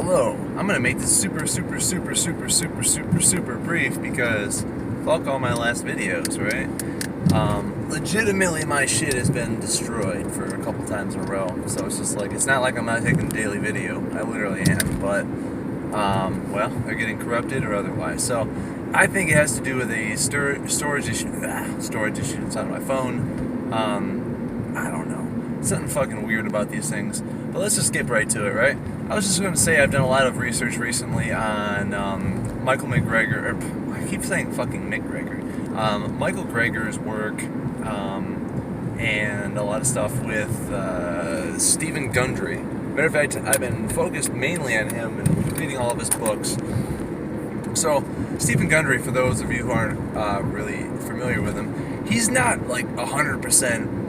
Hello. I'm gonna make this super brief because fuck all my last videos, right? Legitimately my shit has been destroyed for a couple times in a row, so it's just like, it's not like I'm not taking a daily video. I literally am, but well, they're getting corrupted or otherwise. So I think it has to do with a storage issue. Storage issue inside my phone. I don't know. Something fucking weird about these things. But let's just skip right to it, right? I was just going to say I've done a lot of research recently on Michael McGregor, or I keep saying fucking McGregor. Michael Greger's work and a lot of stuff with Stephen Gundry. Matter of fact, I've been focused mainly on him and reading all of his books. So, Stephen Gundry, for those of you who aren't really familiar with him, he's not like 100%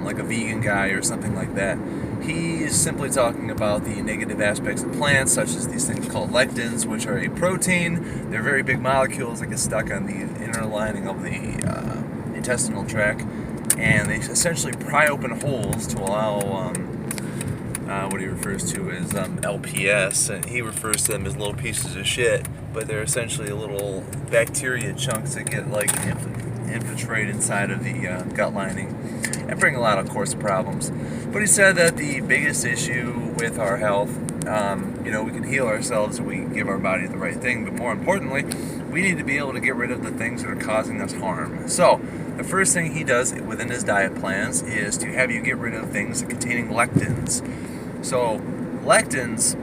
like a vegan guy or something like that. He's simply talking about the negative aspects of plants, such as these things called lectins, which are a protein. They're very big molecules that get stuck on the inner lining of the intestinal tract, and they essentially pry open holes to allow what he refers to as LPS, and he refers to them as little pieces of shit, but they're essentially little bacteria chunks that get like infiltrate inside of the gut lining and bring a lot of course problems. But he said that the biggest issue with our health, we can heal ourselves if we give our body the right thing, but more importantly, we need to be able to get rid of the things that are causing us harm. So the first thing he does within his diet plans is to have you get rid of things containing lectins. So lectins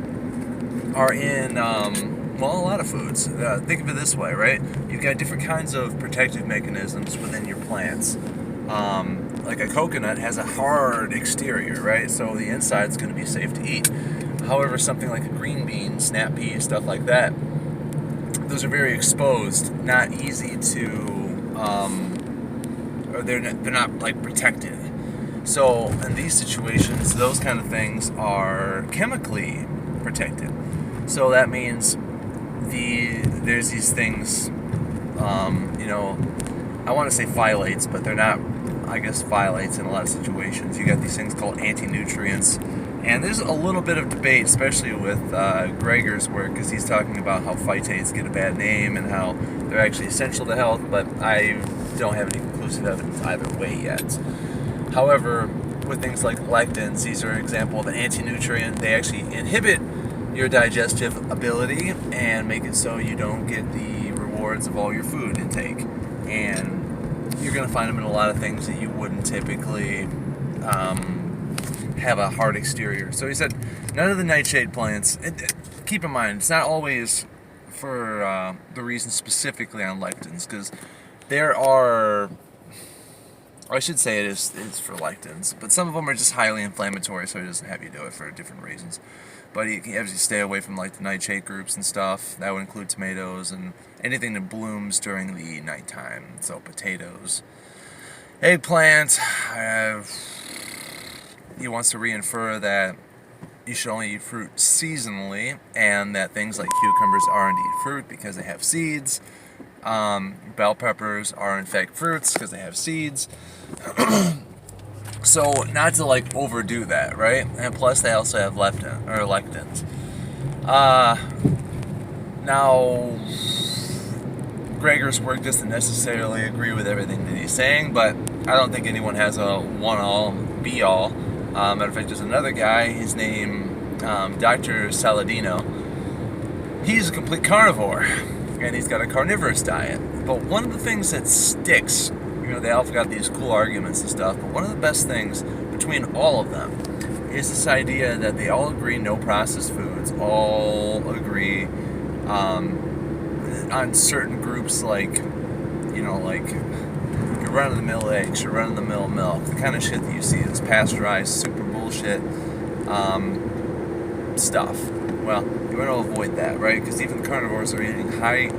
are in a lot of foods. Think of it this way, right? You've got different kinds of protective mechanisms within your plants. Like a coconut has a hard exterior, right? So the inside's going to be safe to eat. However, something like a green bean, snap pea, stuff like that, those are very exposed, not easy to, or they're not like protected. So in these situations, those kind of things are chemically protected. So that means there's these things, I want to say phthalates, but they're not, I guess, phthalates in a lot of situations. You got these things called anti-nutrients, and there's a little bit of debate, especially with Greger's work, because he's talking about how phytates get a bad name and how they're actually essential to health, but I don't have any conclusive evidence either way yet. However, with things like lectins, these are an example of an anti-nutrient. They actually inhibit your digestive ability and make it so you don't get the rewards of all your food intake. And you're going to find them in a lot of things that you wouldn't typically have a hard exterior. So he said, none of the nightshade plants, keep in mind, it's not always for the reason specifically on lectins, because there are, I should say it's for lectins, but some of them are just highly inflammatory, so he doesn't have you do it for different reasons. But you have to stay away from like the nightshade groups and stuff. That would include tomatoes and anything that blooms during the nighttime. So potatoes, eggplant. He wants to reinfer that you should only eat fruit seasonally, and that things like cucumbers are indeed fruit because they have seeds. Bell peppers are in fact fruits because they have seeds. So not to like overdo that, right? And plus they also have lectins. Now, Greger's work doesn't necessarily agree with everything that he's saying, but I don't think anyone has a one-all, be-all. Matter of fact, there's another guy, his name, Dr. Saladino. He's a complete carnivore, and he's got a carnivorous diet. But one of the things that sticks, they all got these cool arguments and stuff, but one of the best things between all of them is this idea that they all agree no processed foods, all agree on certain groups like your run-of-the-mill eggs, your run-of-the-mill milk, the kind of shit that you see is pasteurized, super bullshit stuff. Well, you want to avoid that, right? Because even the carnivores are eating highly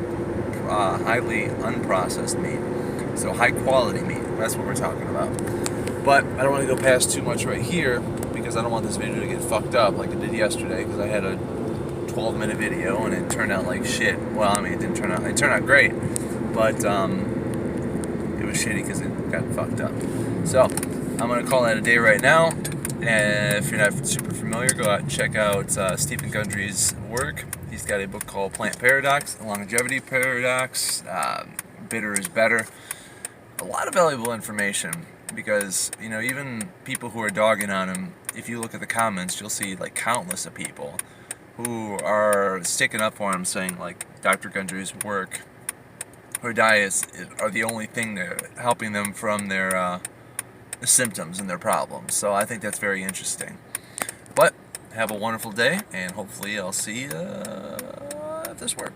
unprocessed meat. So high quality meat, that's what we're talking about. But I don't want to go past too much right here because I don't want this video to get fucked up like it did yesterday, because I had a 12-minute video and it turned out like shit. Well, I mean, it turned out great, but it was shitty because it got fucked up. So I'm going to call that a day right now. And if you're not super familiar, go out and check out Stephen Gundry's work. He's got a book called Plant Paradox, Longevity Paradox, Bitter is Better. A lot of valuable information, because even people who are dogging on him, if you look at the comments, you'll see like countless of people who are sticking up for him, saying like Dr. Gundry's work or diets are the only thing that are helping them from their symptoms and their problems. So I think that's very interesting. But have a wonderful day, and hopefully I'll see you if this works.